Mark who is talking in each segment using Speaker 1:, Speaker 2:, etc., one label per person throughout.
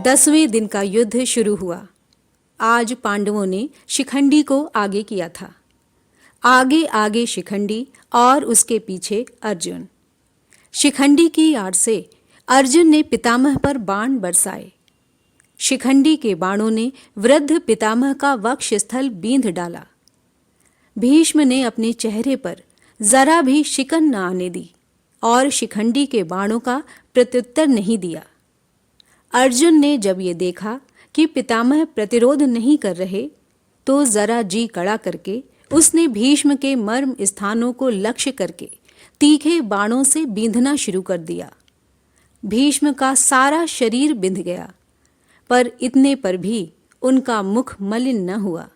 Speaker 1: 10वें दिन का युद्ध शुरू हुआ। आज पांडवों ने शिखंडी को आगे किया था। आगे आगे शिखंडी और उसके पीछे अर्जुन। शिखंडी की आड़ से अर्जुन ने पितामह पर बाण बरसाए। शिखंडी के बाणों ने वृद्ध पितामह का वक्षस्थल बींध डाला। भीष्म ने अपने चेहरे पर जरा भी शिकन न आने दी और शिखंडी के बाणों का प्रत्युत्तर नहीं दिया। अर्जुन ने जब ये देखा कि पितामह प्रतिरोध नहीं कर रहे, तो जरा जी कड़ा करके उसने भीष्म के मर्म स्थानों को लक्ष्य करके तीखे बाणों से बींधना शुरू कर दिया। भीष्म का सारा शरीर बिंध गया, पर इतने पर भी उनका मुख मलिन न हुआ।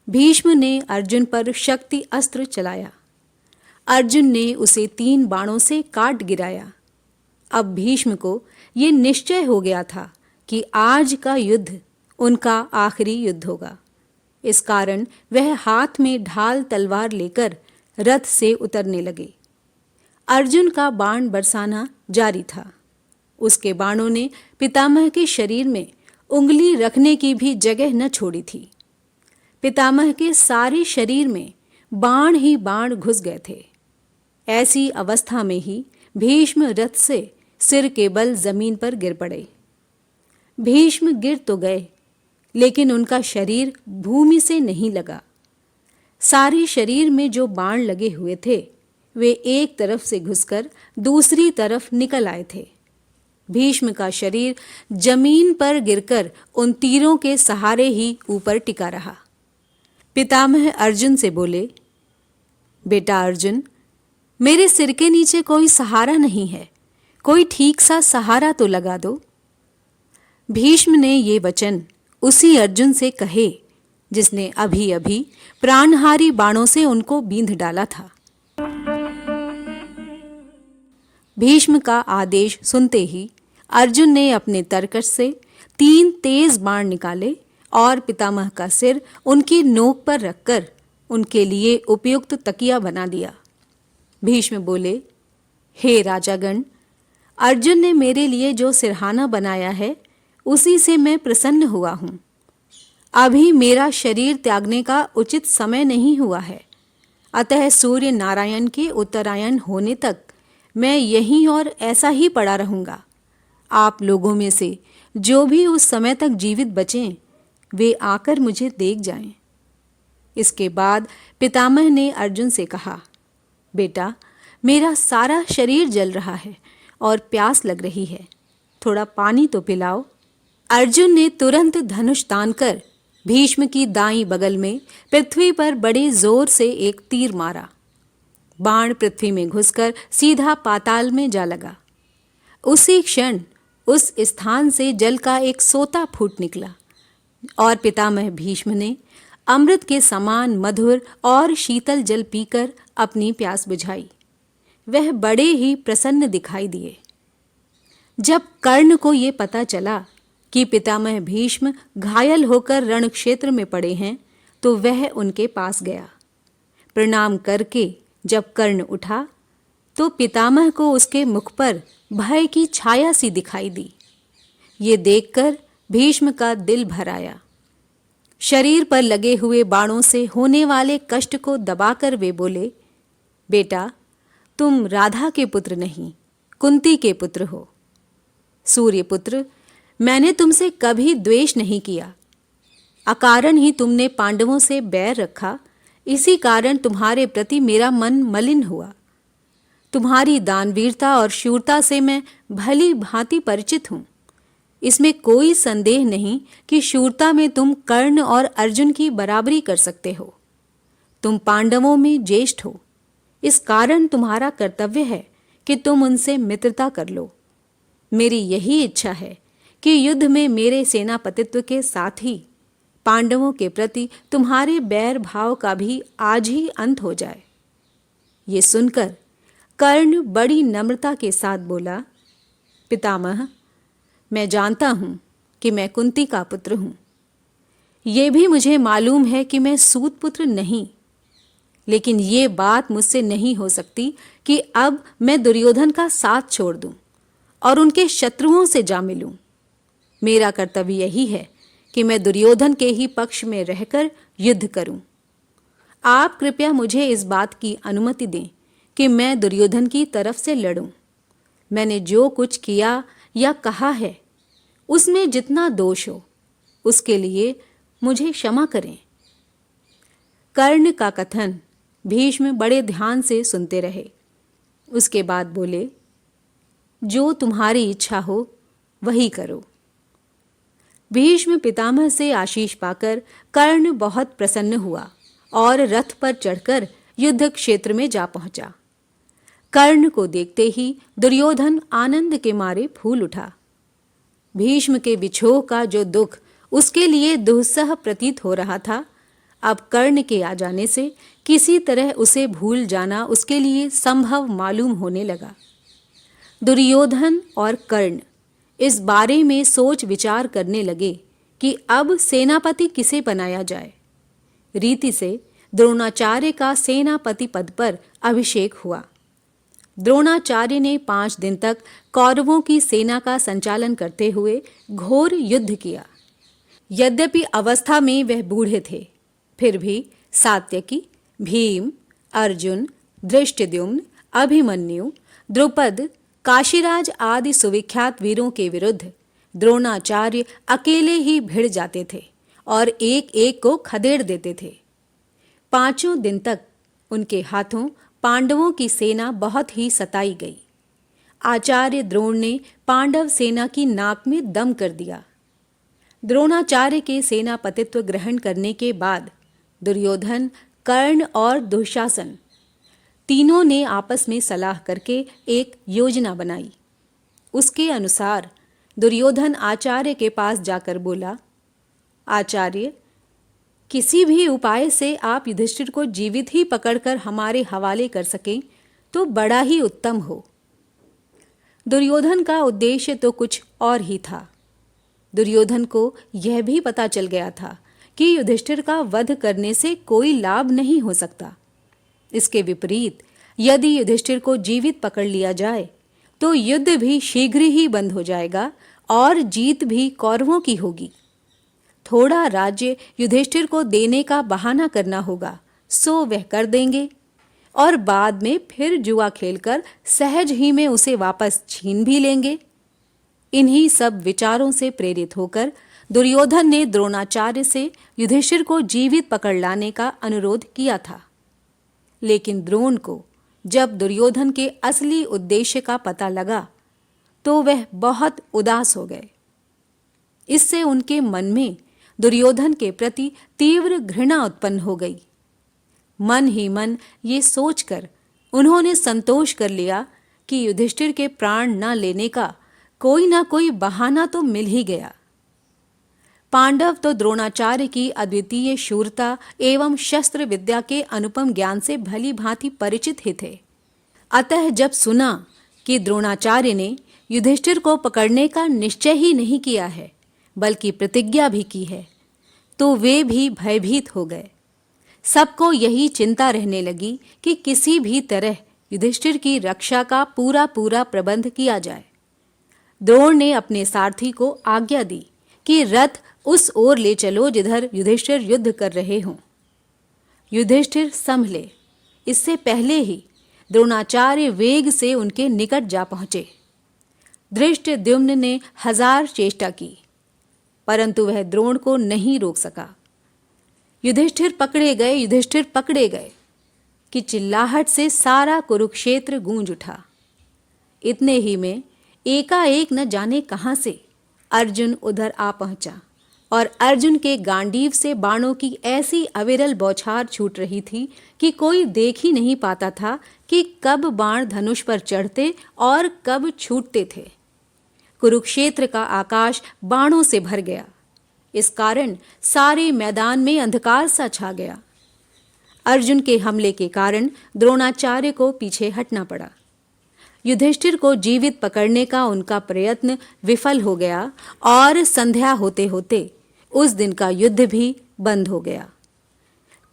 Speaker 1: भीष्म ने अर्जुन पर शक्ति अस्त्र चलाया। अर्जुन ने उसे 3 बाणों से काट गिराया। अब भीष्म को ये निश्चय हो गया था कि आज का युद्ध उनका आखिरी युद्ध होगा। इस कारण वह हाथ में ढाल तलवार लेकर रथ से उतरने लगे। अर्जुन का बाण बरसाना जारी था। उसके बाणों ने पितामह के शरीर में उंगली रखने की भी जगह न छोड़ी थी। पितामह के सारे शरीर में बाण ही बाण घुस गए थे। ऐसी अवस्था में ही भीष्म रथ से सिर के बल जमीन पर गिर पड़े। भीष्म गिर तो गए, लेकिन उनका शरीर भूमि से नहीं लगा। सारे शरीर में जो बाण लगे हुए थे, वे एक तरफ से घुसकर दूसरी तरफ निकल आए थे। भीष्म का शरीर जमीन पर गिरकर उन तीरों के सहारे ही ऊपर टिका रहा। पितामह अर्जुन से बोले, बेटा अर्जुन, मेरे सिर के नीचे कोई सहारा नहीं है, कोई ठीक सा सहारा तो लगा दो। भीष्म ने ये वचन उसी अर्जुन से कहे जिसने अभी अभी प्राणहारी बाणों से उनको बींध डाला था। भीष्म का आदेश सुनते ही अर्जुन ने अपने तरकश से 3 तेज बाण निकाले और पितामह का सिर उनकी नोक पर रखकर उनके लिए उपयुक्त तकिया बना दिया। भीष्म बोले, हे राजागण, अर्जुन ने मेरे लिए जो सिरहाना बनाया है, उसी से मैं प्रसन्न हुआ हूँ। अभी मेरा शरीर त्यागने का उचित समय नहीं हुआ है, अतः सूर्य नारायण के उत्तरायण होने तक मैं यहीं और ऐसा ही पड़ा रहूँगा। आप लोगों में से जो भी उस समय तक जीवित बचें, वे आकर मुझे देख जाएं। इसके बाद पितामह ने अर्जुन से कहा, बेटा, मेरा सारा शरीर जल रहा है और प्यास लग रही है, थोड़ा पानी तो पिलाओ। अर्जुन ने तुरंत धनुष तानकर भीष्म की दाईं बगल में पृथ्वी पर बड़े जोर से एक तीर मारा। बाण पृथ्वी में घुसकर सीधा पाताल में जा लगा। उसी क्षण उस स्थान से जल का एक सोता फूट निकला और पितामह भीष्म ने अमृत के समान मधुर और शीतल जल पीकर अपनी प्यास बुझाई। वह बड़े ही प्रसन्न दिखाई दिए। जब कर्ण को ये पता चला कि पितामह भीष्म घायल होकर रण क्षेत्र में पड़े हैं, तो वह उनके पास गया। प्रणाम करके जब कर्ण उठा, तो पितामह को उसके मुख पर भय की छाया सी दिखाई दी। ये देखकर भीष्म का दिल भर आया। शरीर पर लगे हुए बाणों से होने वाले कष्ट को दबाकर वे बोले, बेटा, तुम राधा के पुत्र नहीं, कुंती के पुत्र हो। सूर्यपुत्र, मैंने तुमसे कभी द्वेष नहीं किया। अकारण ही तुमने पांडवों से बैर रखा, इसी कारण तुम्हारे प्रति मेरा मन मलिन हुआ। तुम्हारी दानवीरता और शूरता से मैं भली भांति परिचित हूँ। इसमें कोई संदेह नहीं कि शूरता में तुम कर्ण और अर्जुन की बराबरी कर सकते हो। तुम पांडवों में ज्येष्ठ हो, इस कारण तुम्हारा कर्तव्य है कि तुम उनसे मित्रता कर लो। मेरी यही इच्छा है कि युद्ध में मेरे सेनापतित्व के साथ ही पांडवों के प्रति तुम्हारे बैर भाव का भी आज ही अंत हो जाए। ये सुनकर कर्ण बड़ी नम्रता के साथ बोला, पितामह, मैं जानता हूँ कि मैं कुंती का पुत्र हूँ। ये भी मुझे मालूम है कि मैं सूत पुत्र नहीं, लेकिन ये बात मुझसे नहीं हो सकती कि अब मैं दुर्योधन का साथ छोड़ दूं और उनके शत्रुओं से जा मिलूं। मेरा कर्तव्य यही है कि मैं दुर्योधन के ही पक्ष में रहकर युद्ध करूं। आप कृपया मुझे इस बात की अनुमति दें कि मैं दुर्योधन की तरफ से लड़ूं। मैंने जो कुछ किया या कहा है उसमें जितना दोष हो उसके लिए मुझे क्षमा करें। कर्ण का कथन भीष्म बड़े ध्यान से सुनते रहे। उसके बाद बोले, जो तुम्हारी इच्छा हो वही करो। भीष्म पितामह से आशीष पाकर कर्ण बहुत प्रसन्न हुआ और रथ पर चढ़कर युद्ध क्षेत्र में जा पहुंचा। कर्ण को देखते ही दुर्योधन आनंद के मारे फूल उठा। भीष्म के विछोह का जो दुख उसके लिए दुस्सह प्रतीत हो रहा था, अब कर्ण के आ जाने से किसी तरह उसे भूल जाना उसके लिए संभव मालूम होने लगा। दुर्योधन और कर्ण इस बारे में सोच विचार करने लगे कि अब सेनापति किसे बनाया जाए। रीति से द्रोणाचार्य का सेनापति पद पर अभिषेक हुआ। द्रोणाचार्य ने 5 दिन तक कौरवों की सेना का संचालन करते हुए घोर युद्ध किया। यद्यपि अवस्था में वह बूढ़े थे, फिर भी सात्यकी, भीम, अर्जुन, धृष्टद्युम्न, अभिमन्यु, द्रुपद, काशीराज आदि सुविख्यात वीरों के विरुद्ध द्रोणाचार्य अकेले ही भिड़ जाते थे और एक एक को खदेड़ देते थे। 5 दिन तक उनके हाथों पांडवों की सेना बहुत ही सताई गई। आचार्य द्रोण ने पांडव सेना की नाक में दम कर दिया। द्रोणाचार्य के सेनापतित्व ग्रहण करने के बाद दुर्योधन, कर्ण और दुशासन तीनों ने आपस में सलाह करके एक योजना बनाई। उसके अनुसार दुर्योधन आचार्य के पास जाकर बोला, आचार्य, किसी भी उपाय से आप युधिष्ठिर को जीवित ही पकड़कर हमारे हवाले कर सकें तो बड़ा ही उत्तम हो। दुर्योधन का उद्देश्य तो कुछ और ही था। दुर्योधन को यह भी पता चल गया था कि युधिष्ठिर का वध करने से कोई लाभ नहीं हो सकता। इसके विपरीत यदि युधिष्ठिर को जीवित पकड़ लिया जाए तो युद्ध भी शीघ्र ही बंद हो जाएगा और जीत भी कौरवों की होगी। थोड़ा राज्य युधिष्ठिर को देने का बहाना करना होगा, सो वह कर देंगे और बाद में फिर जुआ खेलकर सहज ही में उसे वापस छीन भी लेंगे। इन्हीं सब विचारों से प्रेरित होकर दुर्योधन ने द्रोणाचार्य से युधिष्ठिर को जीवित पकड़ लाने का अनुरोध किया था। लेकिन द्रोण को जब दुर्योधन के असली उद्देश्य का पता लगा तो वह बहुत उदास हो गए। इससे उनके मन में दुर्योधन के प्रति तीव्र घृणा उत्पन्न हो गई। मन ही मन ये सोचकर उन्होंने संतोष कर लिया कि युधिष्ठिर के प्राण न लेने का कोई ना कोई बहाना तो मिल ही गया। पांडव तो द्रोणाचार्य की अद्वितीय शूरता एवं शस्त्र विद्या के अनुपम ज्ञान से भली भांति परिचित ही थे। अतः जब सुना कि द्रोणाचार्य ने युधिष्ठिर को पकड़ने का निश्चय ही नहीं किया है बल्कि प्रतिज्ञा भी की है, तो वे भी भयभीत हो गए। सबको यही चिंता रहने लगी कि किसी भी तरह युधिष्ठिर की रक्षा का पूरा पूरा प्रबंध किया जाए। द्रोण ने अपने सारथी को आज्ञा दी कि रथ उस ओर ले चलो जिधर युधिष्ठिर युद्ध कर रहे हों। युधिष्ठिर संभले, इससे पहले ही द्रोणाचार्य वेग से उनके निकट जा पहुंचे। धृष्टद्युम्न ने 1000 चेष्टा की, परंतु वह द्रोण को नहीं रोक सका। युधिष्ठिर पकड़े गए, युधिष्ठिर पकड़े गए कि चिल्लाहट से सारा कुरुक्षेत्र गूंज उठा। इतने ही में एकाएक न जाने कहां से अर्जुन उधर आ पहुंचा और अर्जुन के गांडीव से बाणों की ऐसी अविरल बौछार छूट रही थी कि कोई देख ही नहीं पाता था कि कब बाण धनुष पर चढ़ते और कब छूटते थे। कुरुक्षेत्र का आकाश बाणों से भर गया। इस कारण सारे मैदान में अंधकार सा छा गया। अर्जुन के हमले के कारण द्रोणाचार्य को पीछे हटना पड़ा। युधिष्ठिर को जीवित पकड़ने का उनका प्रयत्न विफल हो गया और संध्या होते होते उस दिन का युद्ध भी बंद हो गया।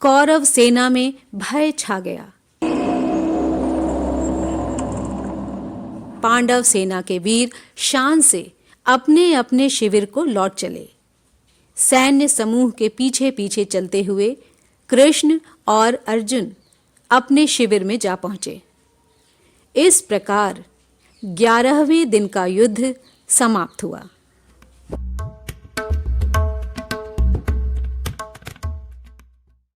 Speaker 1: कौरव सेना में भय छा गया। पांडव सेना के वीर शान से अपने अपने शिविर को लौट चले। सैन्य समूह के पीछे पीछे चलते हुए कृष्ण और अर्जुन अपने शिविर में जा पहुंचे। इस प्रकार 11वें दिन का युद्ध समाप्त हुआ।